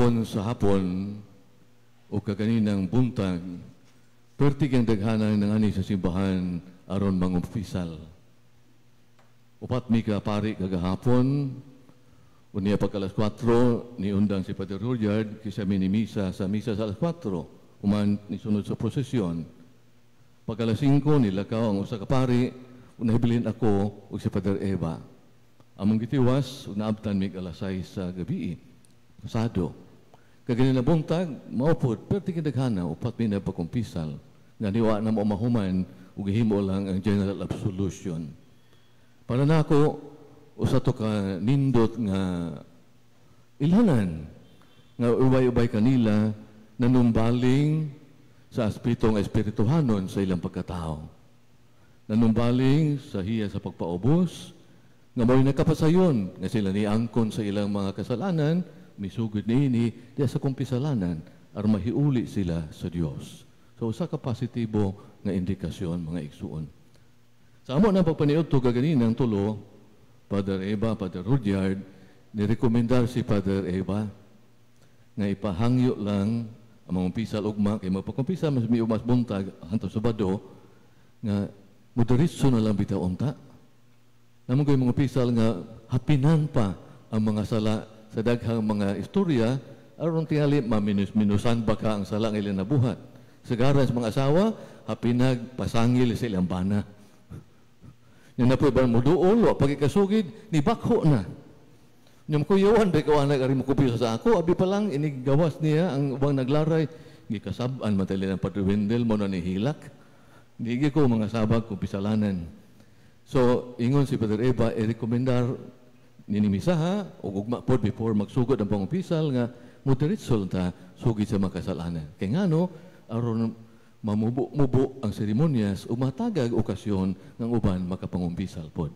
Kagahapon sa hapon o kaganinang buntag, pertig ang daghanan ng ani sa simbahan aron mangumpisal. Upat mi ka pari kagahapon, unya pag alas 4, niundang si Padre Rudyard kisa minimisa sa misa sa alas 4, uman nisunod sa prosesyon. Pag alas 5, nilakaw ang usa ka pari, unahibilin ako o si Padre Eva. Among gitiwas, unaabtan mi alas 6 sa gabi. Pasado. Kaganin na buntag, maupod, pero tikindaghana, upat mi na pagkumpisal. Naniwa na mo mahuman, ugihimo lang ang general absolution. Para na ako, usa to ka nindot nga ilhanan, nga ubay-ubay kanila, nanumbaling sa aspetong espirituhanon sa ilang pagkatao. Nanumbaling sa hiya sa pagpaubos, nga mo'y nakapasayon, nga sila ni angkon sa ilang mga kasalanan, misugod niini diya sa kumpisalanan aron mahiuli sila sa Dios. So usa ka positibo nga indikasyon mga igsuon. Sa amo na pagpaniudto kaganinang tulo, Father Eva, Father Rudyard, nirekomendar si Father Eva nga ipahangyo lang ang mga umpisal ugma kay magpakumpisal mas miumas buntag hanto Sabado nga moderisyo na lang bitaw unta. Namon koy mga umpisal nga hapinan pa ang mga sala sa daghang mga istorya, aron tingali maminus-minusan baka ang sala nga ilang nabuhat. Sagaran sa mga asawa, hapinag pasangil sa ilang bana. Yung napoy ba mo doon, pagkikasugid, ni bakho na. Yung kuyawan, bekawan na karin mo kupisa sa ako, abi pa lang, inigawas niya ang ubang naglaray, gikasabaan matali ng Padre Wendell, mo na nihilak. Hindi ko mga sabag kumpisalanan. So, ingon si Padre Eva, i-rekomendar ninimisaha o ugma pod before magsugod ang pangumpisal nga moderitso ta sugid sa mga kasalanan. Kay ngano aron mamubo-mubo ang seremonyas o matagag okasyon ng uban makapangumpisal pod.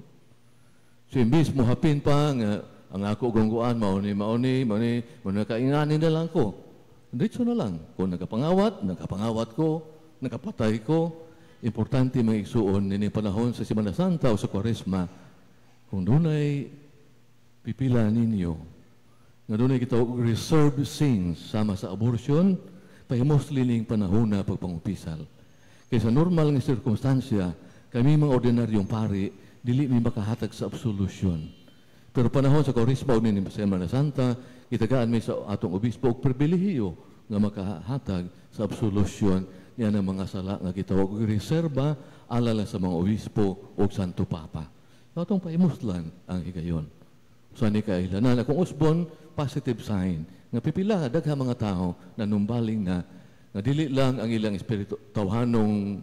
So imbis mo hapin pa nga ang ako gungguan mauni nakainganin na lang ko. Diretso na lang kung nakapangawat ko, nakapatay ko. Importante mga igsuon nini panahon sa Semana Santa o sa Kwaresma kung dunay pipila ninyo. Nga doon ay kitawag reserved sins sama sa abortion, pahimos lining panahon na pagpangumpisal. Kaya sa normal nga sirkumstansya, kami mga ordinaryong pari, dili mi makahatag sa absolution. Pero panahon sa Kaurisma o nini Semana Santa, itagaan mi sa atong obispo o pribilehiyo nga makahatag sa absolution niya ng mga sala nga kitawag reserba alala sa mga obispo o Santo Papa. So, atong paimuslan ang higayon. So, ni kailanan akong usbon, positive sign. Nga pipila, daghang mga tao na numbaling na dili lang ang ilang espiritu, tawhanong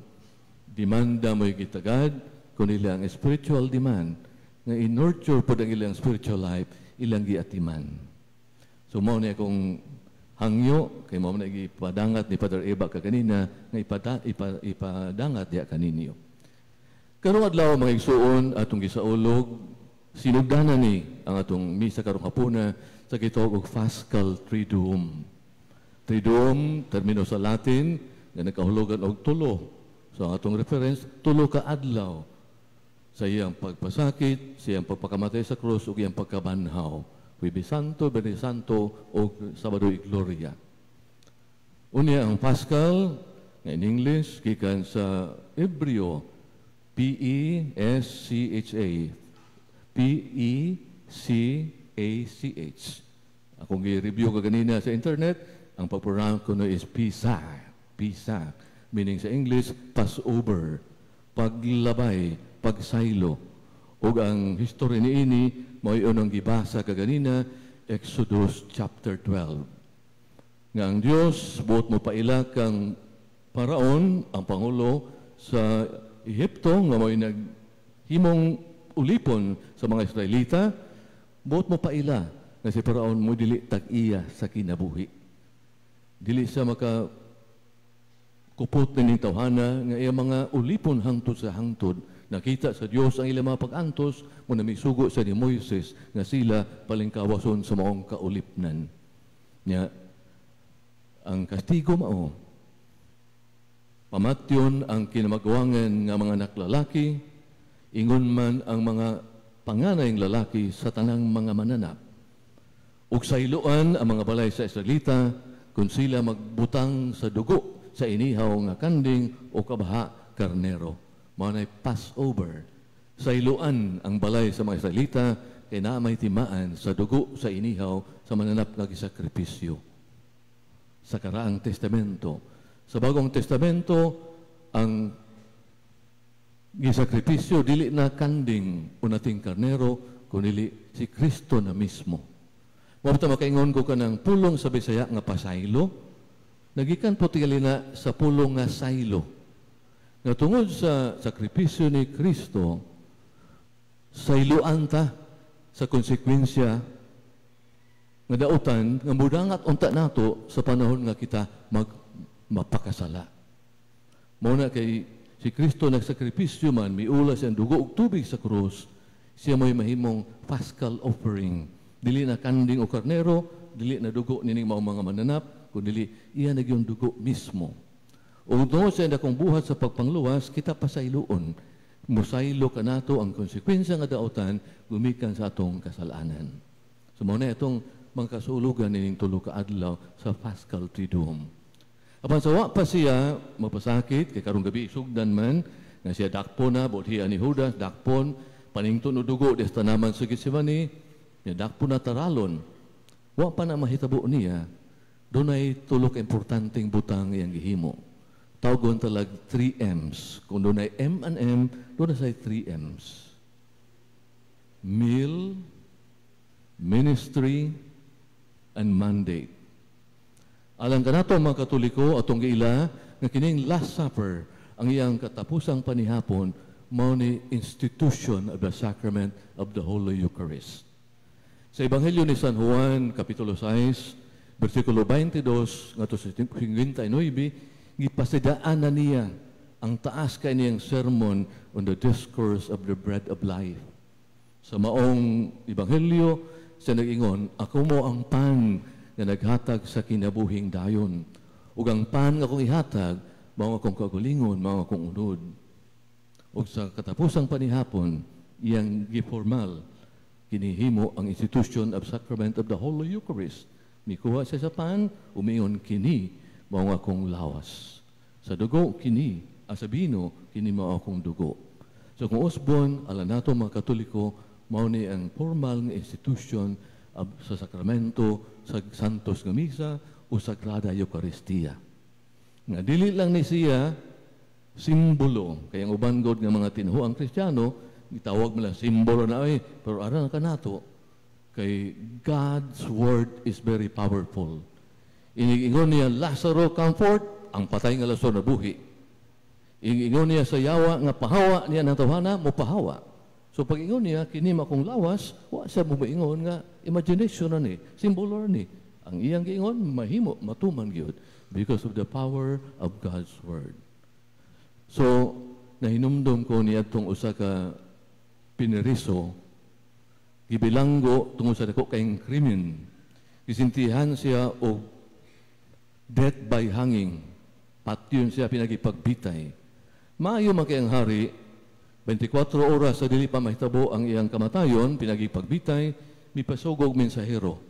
demanda mo'y kitagad, kundi ang spiritual demand, nga in-nurture po ang ilang spiritual life, ilang giatiman. So, mo na akong hangyo, kay mo na ipadangat ni Padre Eva kaganina, nga ipadangat diya kaninyo. Karong adlaw mga igsuon, atong gisaulog, sinugdanan ni ang atong misa karong hapuna sa kitawag og Paschal Triduum. Triduum, termino sa Latin, nga nagkahulugan og tulo. So ang atong reference, tulo ka adlaw sa iyang pagpasakit, sa iyang pagpakamatay sa krus, ug iyang pagkabanhaw. Huwebes Santo, Biyernes Santo, o Sabado y Gloria. Unya ang Paschal, nga in English, gikan sa Hebreo, P-E-S-C-H-A. P-E-C-A-C-H. Akong i-review ka ganina sa internet, ang pag-pronounce ko na is Pesach. Pesach. Meaning sa English, Passover. Paglabay, pagsaylo. O ang history ni ini, may unang gibasa ka ganina, Exodus chapter 12. Nga ang Diyos, buot mo paila kang paraon, ang Pangulo sa Ehipto, nga may naghimong ulipon sa mga Israelita, buot mo paila na si Paraon mo dili tag-iya sa kinabuhi. Dili siya kupot na ning tawhana nga iya mga ulipon hangtod sa hangtod. Nakita sa Dios ang ilang mga pag-antos mo na misugo sa ni Moises nga sila palingkawason sa maong kaulipnan. Nya ang kastigo mao pamatyon ang kinamagawangan nga mga naklalaki, ingon man ang mga panganayng lalaki sa tanang mga mananap. ug sayloan ang mga balay sa Israelita kung sila magbutang sa dugo sa inihaw nga kanding o kabaha karnero. Mao nay Passover. Sayloan ang balay sa mga Israelita kay naa may timaan sa dugo sa inihaw sa mananap nga gisakripisyo. Sa karaang testamento, sa Bagong Testamento, ang gisakripisyo dili na kanding o nating karnero kundi si Kristo na mismo. Mabata makaingon ko kanang pulong sa Bisaya nga pasaylo, nagikan po tingali na sa pulong nga saylo. Nga tungod sa sakripisyo ni Kristo, sayloan ta sa konsekwensya nga dautan nga mudangat unta nato sa panahon nga kita mapakasala. Mao na kay si Kristo nagsakripisyo man, miula siyang dugo ug tubig sa krus, siya mo'y mahimong paschal offering. Dili na kanding o karnero, dili na dugo nining mao mga mananap, kundi iya nagyong dugo mismo. Ug doon sa dakong buhat sa pagpangluwas, kita pasayloon. Musaylo ka nato ang konsekwensya nga dautan gumikan sa atong kasalanan. So mao na itong mga kasulugan nining tulo ka adlaw sa Paschal Triduum. Apan sa wa pa siya mapasakit, kay karong gabi sugdan man, nga siya dakpon na, buthian ni Judas, dakpon, panington o dugo, des tanaman sa Getsemani, niya dakpon na taralon. Wa pa na mahitabo niya, doon ay tulo ka importanteng butang iyang gihimo. Tawgon talag 3 M's. Kung doon ay M and M, doon ay 3 M's. Meal, ministry, and mandate. Alang ka nato mga Katoliko atong giila nga kining Last Supper ang iyang katapusang panihapon mao ni institution of the sacrament of the Holy Eucharist. Sa Ebanghelyo ni San Juan kapitulo 6 bersikulo 22 ngadto sa 59 gipasidaan na niya ang taas kay niyang sermon on the discourse of the bread of life. Sa maong Ebanghelyo siya nag-ingon, ako mo ang pan na naghatag sa kinabuhing dayon. Ug ang pan nga akong ihatag, mao akong kagalingon, mao akong unod. Ug sa katapusang panihapon, iyang giformal, kinihimo ang institution of sacrament of the Holy Eucharist. Mikuha siya sa pan, umingon kini, mao akong lawas. Sa dugo, kini, sa bino, kini mao akong dugo. So kung usbon, ala nato mga Katoliko, mao ni ang formal nga institution sa sakramento, sa Santos nga Misa, o Sagrada Eucharistia. Nga dili lang ni siya simbolo, kaya ang uban god nga mga tinuhuang Kristiyano, gitawag mo lang simbolo na ay, pero aran ka nato, kay God's Word is very powerful. Iningon niya, Lazaro, comfort, ang patay nga Lazaro na buhi. Iningon niya sa yawa nga pahawa niya ng tawhana, mo pahawa. So pag ingon niya, kinima kong lawas, wa siya mo maingon nga, imagination na ni, simbolo ni. Ang iyang giingon, mahimo, matuman gyud because of the power of God's Word. So, nahinumdum ko niya itong usa ka piniriso, gibilanggo tungod sa dako kayong krimen. Gisintihan siya o death by hanging. Patyon siya pinagipagbitay. Maayo man kayang hari, 24 oras sa dili pa mahitabo ang iyang kamatayon, pinagipagbitay, mipasugog mensahero.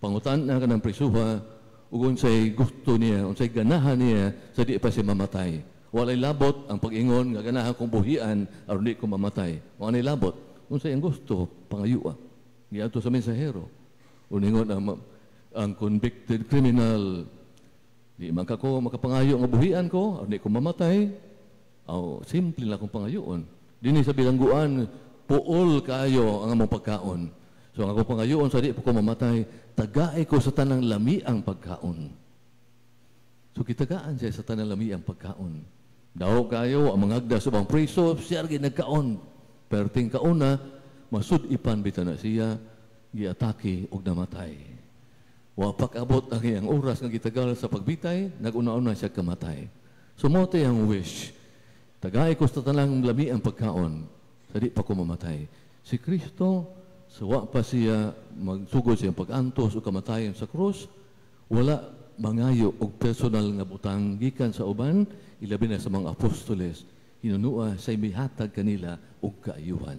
Pangutan na ka ng prisuha, ug unsay gusto niya, unsay ganahan niya sa di pa siya mamatay. Walay labot ang pag-ingon nga ganahan kong buhian aron di ko mamatay. Walay labot, unsay ang gusto, pangayua. Giadto sa mensahero. Uningon ang convicted criminal, di man kako makapangayo nga buhian ko aron di ko mamatay. Simple lang kung pangayoon. Dini sa bilangguan, puol kayo ang among pagkaon. So ang ako pangayoon, sa di po ko mamatay, tagaay ko sa tanang lami ang pagkaon. So kitagaan siya sa tanang lami ang pagkaon. Daw kayo, ang mga agda sa bang preso, siya nagkaon. Perting kauna, masudipan bita na siya, giatake og namatay. Wapak abot ang iyang oras nga gitagal sa pagbitay, nag-una-una siya kamatay. So mote ang wish. Tagay ko sa tanang lami ang pagkaon, sa di pa ko mamatay. Si Kristo, sawa pa siya magsugod siyang pag-antos o kamatayan sa krus, wala mangayo og personal nga butang gikan sa uban, ilabi na sa mga apostoles, hinunua sa imihatag kanila og kaayuhan.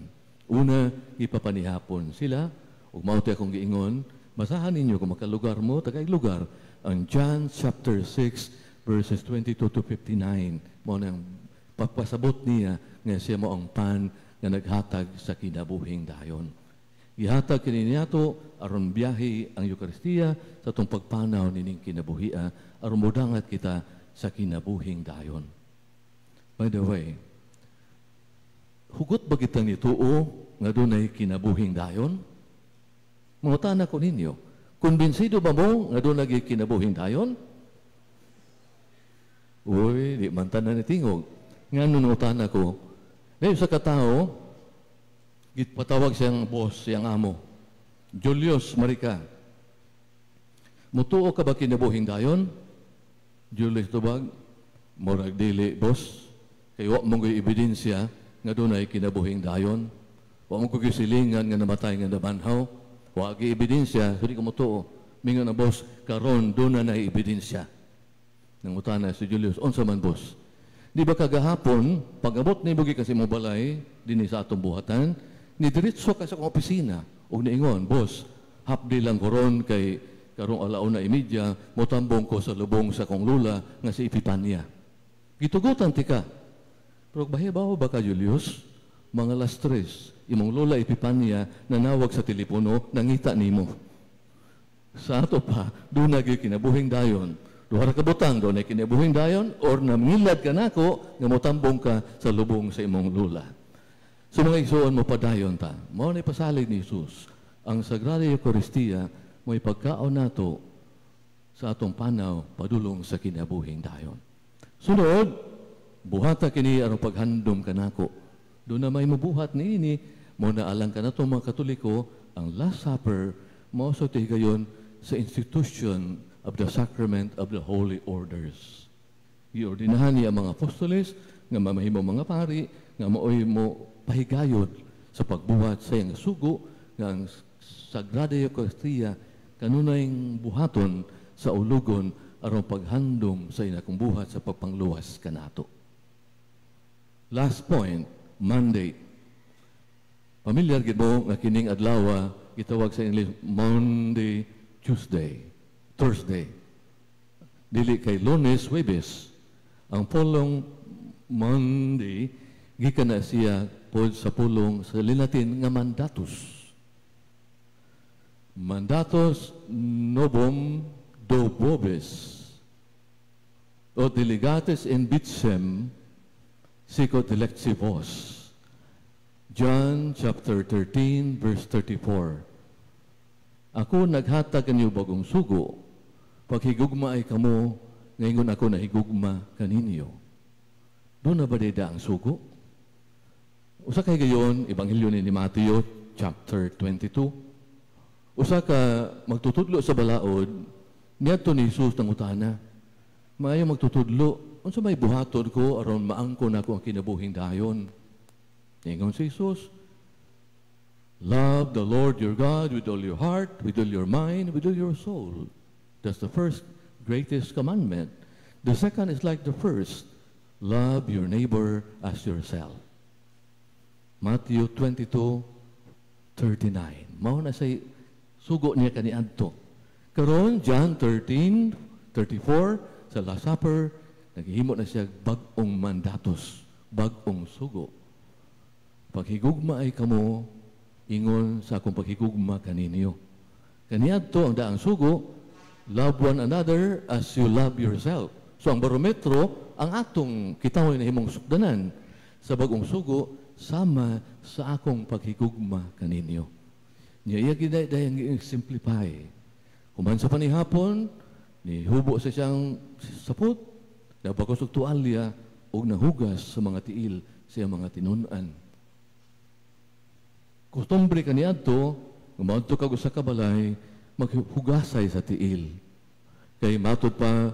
Una, ipapanihapon sila, ug mao tay akong giingon, Basahan ninyo kung makalugar mo, tagay lugar, ang John chapter 6, verses 22 to 59. Mo nang pagpasabot niya nga siya mo ang pan nga naghatag sa kinabuhing dayon. Ihatag kini niyato aron biyahe ang Eucharistia sa tong pagpanaw nining kinabuhia aron modangat kita sa kinabuhing dayon. By the way, hugot ba kita ni tuo nga dunay kinabuhing dayon? Mangutana ko ninyo, kumbinsido ba mo nga doon naging kinabuhing dayon? Uy, di man tanan ni tingog. Nga nunutana ko, dahil sa katao, patawag siyang boss, siyang amo. Julius Marica. Mutuo ka ba kinabuhing dayon? Julius tubag, murag dili, boss. Kaya wak mong ebidensya nga doon ay kinabuhing dayon. Wak mong kagisilingan nga namatay nga nabanhaw. Wagi ebidensya, hindi ka mutuo. Mingon na boss, karon doon na ebidensya. Nangutana si Julius, unsa man boss? Di ba kagahapon, pag-abot ni Bugi kasi mo balay, din sa atong buhatan, ni diretso ka sa opisina, o niingon, boss, hapdi lang koron kay karong alauna imidya, motambong ko sa lubong sa kong lula nga si Epipania. Gitugutan ti ka. Pero bahibaw ba ka, Julius? Mga alas 3, imong lola Epipania nanawag sa telepono, nangita nimo. Sa ato pa, doon naging kinabuhing dayon. Duhara ka butang, doon ay kinabuhing dayon, or namilad ka nako, nga motambong ka sa lubong sa imong lula. So mga igsoon mo padayon ta. Mao na ipasalig ni Jesus. Ang Sagrada Eucharistia, mo ipagkaon nato sa atong panaw, padulong sa kinabuhing dayon. Sunod, buhata kini aron paghandom kanako. Doon na may mabuhat niini, mo naalang ka na itong mga Katoliko, ang Last Supper, mo sa tigayon sa institution of the Sacrament of the Holy Orders. Iordinahan niya mga apostoles, nga mamahimo mga pari, nga maoy mo pahigayod sa pagbuhat sa iyang sugo, nga ang Sagrada Eucharistia, kanunayng buhaton sa ulugon, aron paghandom sa inakong buhat sa pagpangluwas kanato. Last point, Monday. Familiar gid mo nga kining adlaw gitawag sa English Monday, Tuesday, Thursday. Dili kay Lunes, Huwebes. Ang pulong Monday gikan na siya pod sa pulong sa Latin nga mandatus. Mandatus novum dobobes o delegates in bitsem sicut electivos. John chapter 13 verse 34. Ako naghatag kanyo bagong sugo, paghigugma ay kamo, ngayon ako nahigugma kaninyo. Doon na ba dida ang sugo? Usa kay gayon, Ebanghelyo ni Mateo chapter 22. Usa ka magtutudlo sa balaod, niadto ni Jesus nang utana. Maayo magtutudlo, unsa may buhaton ko aron maangkon ako ang kinabuhing dayon. Ingon si Jesus, love the Lord your God with all your heart, with all your mind, with all your soul. That's the first greatest commandment. The second is like the first, love your neighbor as yourself. Matthew 22:39. Mao na say sugo niya kaniadto. Karon John 13:34 sa Last Supper, naghihimo na siya bag-ong mandatos, bag-ong sugo. Paghigugma ay kamo, ingon sa akong paghigugma kaninyo. Kaniadto ang daang sugo, love one another as you love yourself. So ang barometro, ang atong kitaway na himong sukdanan sa bagong sugo, sama sa akong paghigugma kaninyo. Niya iya gidayang simplify. Human sa panihapon, ni hubo sa siyang sapot, nabakos og tualya og nahugas sa mga tiil sa mga tinunan. Kustombre kaniadto, gumadto kag usa ka balay, maghugasay sa tiil. Kay matud pa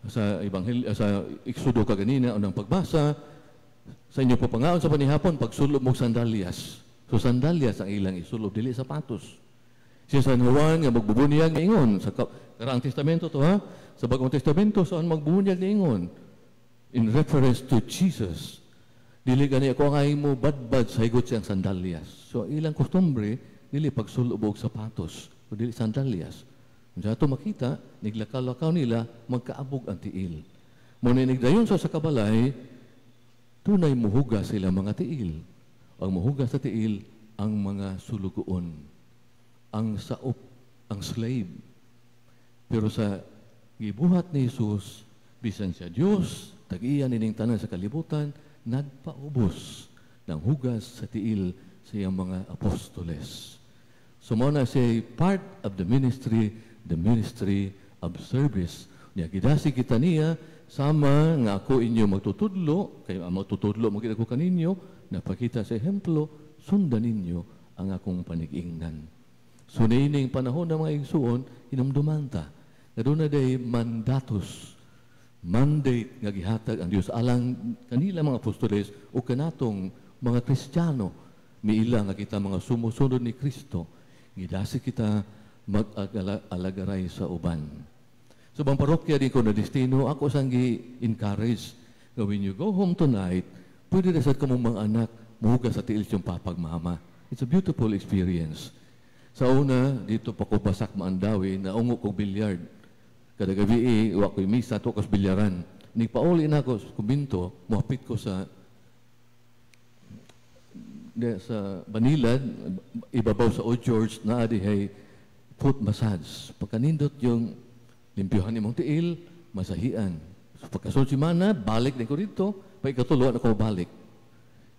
sa Ebanghelyo sa Exodo kaganina unang pagbasa sa inyo papangaon sa panihapon pagsulob mo sandalyas. So sandalyas ang ilang isulob dili sapatos. Si San Juan nga magbubunyag nga ingon sa Karaang Testamento to ha. Sa Bagong Testamento saan magbubunyag nga ingon in reference to Jesus. Dili gani ako nga mo badbad sa higot siyang sandalyas. So ilang kustombre dili pagsulob og sapatos o dili sandalyas. Kung sa ito makita, niglakaw-lakaw nila, magkaabog ang tiil. Muna nigdayon sa kabalay, tunay muhugas sila mga tiil. Ang muhugas sa tiil, ang mga sulugoon, ang saop, ang slave. Pero sa gibuhat ni Jesus, bisan siya Diyos, tag-iya nining tanan sa kalibutan, nagpaubos ng hugas sa tiil sa iyang mga apostoles. So muna siya part of the ministry of service. Niya gidasi kita niya, sama nga ako inyo magtutudlo, kayo ang magtutudlo, magkita ko kaninyo, napakita sa ehemplo, sundan ninyo ang akong panigingnan. So niining panahon ng mga igsuon, inumdumanta. Na doon na day mandatus, mandate nga gihatag ang Dios alang kanila mga apostoles o kanatong mga Kristiyano, miila nga kita mga sumusunod ni Kristo, gidasi kita mag-alagaray sa uban. So bang parokya din ko na destino, ako sang gi-encourage na when you go home tonight, pwede na sa kamong mga anak, muhugas sa tiil yung papagmama. It's a beautiful experience. Sa una, dito pa ko basak maandawi, naungo kong bilyard. Kada gabi, iwa ko'y misa, to kas bilyaran. Nigpauli na ako sa kumbinto, muhapit ko sa Banilad, ibabaw sa Old George, na adihay foot massage. Pagkanindot yung limpyuhan ni mong tiil, masahian. So pagkasunod si Mana, balik din ko dito, pagkatuluan ako balik.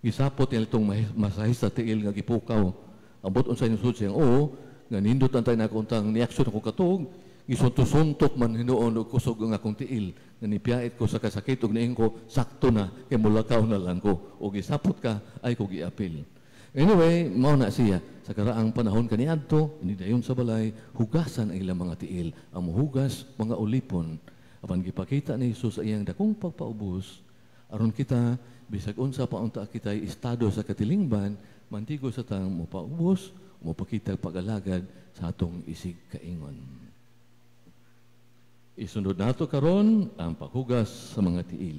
Gisapot nila itong masahis sa tiil nga gipukaw. Abot on sa inyong sud siyang, oo, nga nindot ang tayo na akuntang niaksyon ako katog, gisunto-suntok man hinoon o kusog ang akong tiil, nga nipiyait ko sa kasakit o naing ko, sakto na, kay mulakaw na lang ko. O gisapot ka, ay ko giapil. Anyway, mao na siya. Sa karaang panahon kaniadto, inidayon sa balay, hugasan ang ilang mga tiil. Ang muhugas, mga ulipon. Apan gipakita ni Jesus sa iyang dakong pagpaubos, aron kita, bisag unsa pa unta kita estado sa katilingban, mantigo sa tang mopaubos, mopakita pag-alagad sa atong isig kaingon. Isunod nato karon ang paghugas sa mga tiil.